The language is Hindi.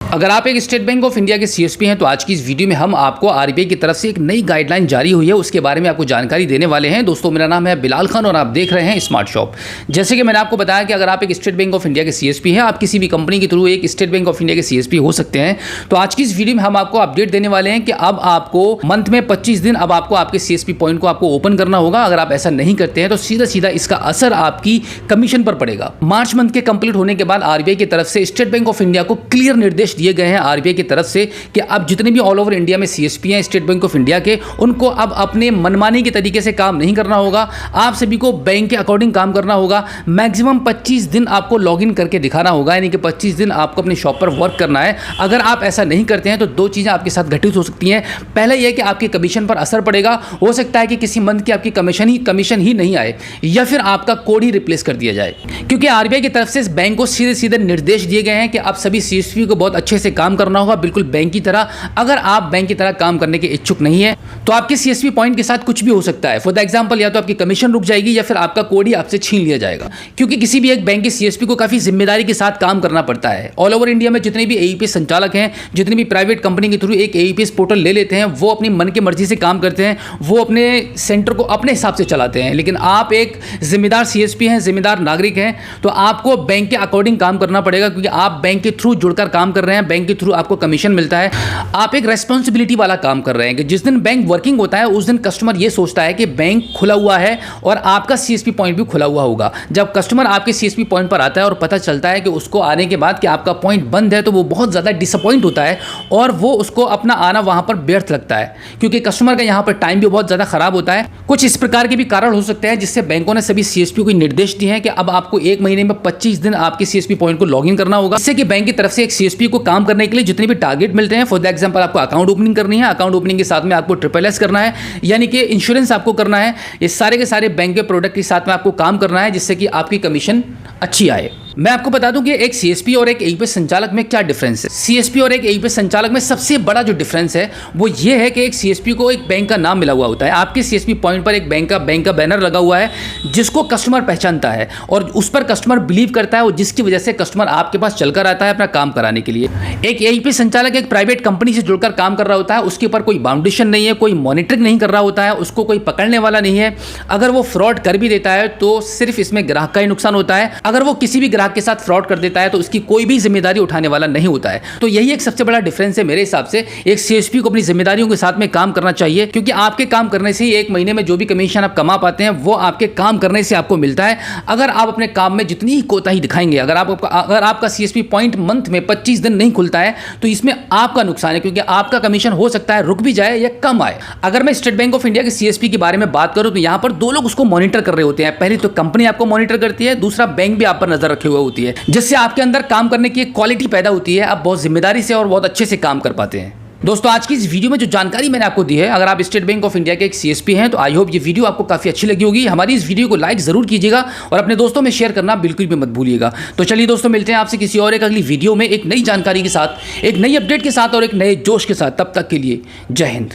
अगर आप एक स्टेट बैंक ऑफ इंडिया के सीएसपी हैं तो आज की इस वीडियो में हम आपको आरबीआई की तरफ से एक नई गाइडलाइन जारी हुई है उसके बारे में आपको जानकारी देने वाले हैं। दोस्तों मेरा नाम है बिलाल खान और आप देख रहे हैं स्मार्ट शॉप। जैसे कि मैंने आपको बताया कि अगर आप एक स्टेट बैंक ऑफ इंडिया के सीएसपी हैं, आप किसी भी कंपनी के थ्रू एक स्टेट बैंक ऑफ इंडिया के सीएसपी हो सकते हैं। तो आज की इस वीडियो में हम आपको अपडेट देने वाले हैं कि अब आपको मंथ में 25 दिन अब आपको आपके सीएसपी पॉइंट को आपको ओपन करना होगा। अगर आप ऐसा नहीं करते हैं तो सीधा सीधा इसका असर आपकी कमीशन पर पड़ेगा। मार्च मंथ के कंप्लीट होने के बाद आरबीआई की तरफ से स्टेट बैंक ऑफ इंडिया को क्लियर निर्देश दिए गए हैं आरबीआई की तरफ से कि अब जितने भी ऑल ओवर इंडिया में सीएसपी हैं स्टेट बैंक ऑफ इंडिया के, उनको अब अपने मनमानी के तरीके से काम नहीं करना होगा। आप सभी को बैंक के अकॉर्डिंग काम करना होगा। मैक्सिमम 25 दिन आपको लॉगिन करके दिखाना होगा, यानी कि 25 दिन आपको अपनी शॉप पर वर्क करना है। अगर आप ऐसा नहीं करते हैं तो दो चीज़ें आपके साथ घटित हो सकती हैं। पहले यह कि आपके कमीशन पर असर पड़ेगा। हो सकता है कि किसी मंथ की आपकी कमीशन ही नहीं आए या फिर आपका कोड ही रिप्लेस कर दिया जाए, क्योंकि आरबीआई की तरफ से इस बैंक को सीधे सीधे निर्देश दिए गए हैं कि आप सभी सीएसपी को बहुत अच्छे से काम करना होगा, बिल्कुल बैंक की तरह। अगर आप बैंक की तरह काम करने के इच्छुक नहीं है तो आपके सीएसपी पॉइंट के साथ कुछ भी हो सकता है। फॉर द एग्जांपल, या तो आपकी कमीशन रुक जाएगी या फिर आपका कोड ही आपसे छीन लिया जाएगा, क्योंकि किसी भी एक बैंक के सीएसपी को काफी जिम्मेदारी के साथ काम करना पड़ता है। ऑल ओवर इंडिया में जितने भी एईपीएस संचालक हैं, जितने भी प्राइवेट कंपनी के थ्रू एक एईपीएस पोर्टल ले लेते हैं, वो अपनी मन की मर्जी से काम करते हैं, वो अपने सेंटर को अपने हिसाब से चलाते हैं। लेकिन आप एक जिम्मेदार सीएसपी हैं, जिम्मेदार नागरिक हैं, तो आपको बैंक के अकॉर्डिंग काम करना पड़ेगा, क्योंकि आप बैंक के थ्रू जुड़कर काम कर रहे हैं, बैंक के थ्रू आपको कमीशन मिलता है। आप एक रेस्पॉन्सिबिलिटी वाला काम कर रहे हैं कि जिस दिन बैंक वर्किंग होता है उस दिन कस्टमर ये सोचता है कि बैंक खुला हुआ है और आपका सीएसपी पॉइंट भी खुला हुआ होगा। जब कस्टमर आपके सीएसपी पॉइंट पर आता है और पता चलता है कि उसको आने के बाद कि आपका पॉइंट बंद है, तो वो बहुत ज़्यादा डिसअपॉइंट होता है और वो उसको अपना आना वहाँ पर व्यर्थ लगता है, क्योंकि कस्टमर का यहाँ पर टाइम भी बहुत ज़्यादा खराब होता है। कुछ इस प्रकार के भी कारण हो सकते हैं जिससे बैंकों ने सभी सीएसपी को निर्देश दिए हैं कि अब आपको एक महीने में 25 दिन आपके सीएसपी पॉइंट को लॉगिन करना होगा, जिससे कि बैंक की तरफ से एक सीएसपी को काम करने के लिए जितने भी टारगेट मिलते हैं, फॉर द एग्जांपल आपको अकाउंट ओपनिंग करनी है, अकाउंट ओपनिंग के साथ में आपको SSS करना है, यानी कि इंश्योरेंस आपको करना है। ये सारे के सारे बैंक के प्रोडक्ट के साथ में आपको काम करना है, जिससे कि आपकी कमीशन अच्छी आए। मैं आपको बता दूं कि एक सीएसपी और एक एईपीएस संचालक में क्या डिफरेंस है। सीएसपी और एक एईपीएस संचालक में सबसे बड़ा जो डिफरेंस है वो ये है कि एक सीएसपी को एक बैंक का नाम मिला हुआ होता है। आपके सीएसपी पॉइंट पर एक बैंक का बैनर लगा हुआ है जिसको कस्टमर पहचानता है और उस पर कस्टमर बिलीव करता है, और जिसकी वजह से कस्टमर आपके पास चलकर आता है अपना काम कराने के लिए। एक एईपीएस संचालक एक प्राइवेट कंपनी से जुड़कर काम कर रहा होता है, उसके ऊपर कोई बाउंडेशन नहीं है, कोई मॉनिटरिंग नहीं कर रहा होता है, उसको कोई पकड़ने वाला नहीं है। अगर वो फ्रॉड कर भी देता है तो सिर्फ इसमें ग्राहक का ही नुकसान होता है। अगर वो किसी भी ग्राहक के साथ फ्रॉड कर देता है तो उसकी कोई भी जिम्मेदारी उठाने वाला नहीं होता है। तो यही एक सबसे बड़ा डिफरेंस है मेरे हिसाब से। एक सीएसपी को अपनी जिम्मेदारियों के साथ में काम करना चाहिए, क्योंकि आपके काम करने से ही एक महीने में जो भी कमीशन आप कमा पाते हैं वो आपके काम करने से आपको मिलता है। अगर आप अपने काम में जितनी ही कोताही दिखाएंगे, अगर आपका सीएसपी पॉइंट मंथ में 25 दिन नहीं खुलता है तो इसमें आपका नुकसान है, क्योंकि आपका कमीशन हो सकता है रुक भी जाए या कम आए। अगर मैं स्टेट बैंक ऑफ इंडिया के सीएसपी के बारे में बात करूं तो यहां पर दो लोग उसको मॉनिटर कर रहे होते हैं। पहले तो कंपनी आपको मॉनिटर करती है, दूसरा बैंक भी आप पर नजर रखे हुए होती है, जिससे आपके अंदर काम करने की एक क्वालिटी पैदा होती है। आप बहुत जिम्मेदारी से और बहुत अच्छे से काम कर पाते हैं। दोस्तों आज की इस वीडियो में जो जानकारी मैंने आपको दी है, अगर आप स्टेट बैंक ऑफ इंडिया के एक सीएसपी हैं तो आई होप ये वीडियो आपको काफी अच्छी लगी होगी। हमारी इस वीडियो को लाइक जरूर कीजिएगा और अपने दोस्तों में शेयर करना बिल्कुल भी मत भूलिएगा। तो चलिए दोस्तों, मिलते हैं आपसे किसी और एक अगली वीडियो में एक नई जानकारी के साथ, एक नई अपडेट के साथ और एक नए जोश के साथ। तब तक के लिए जय हिंद।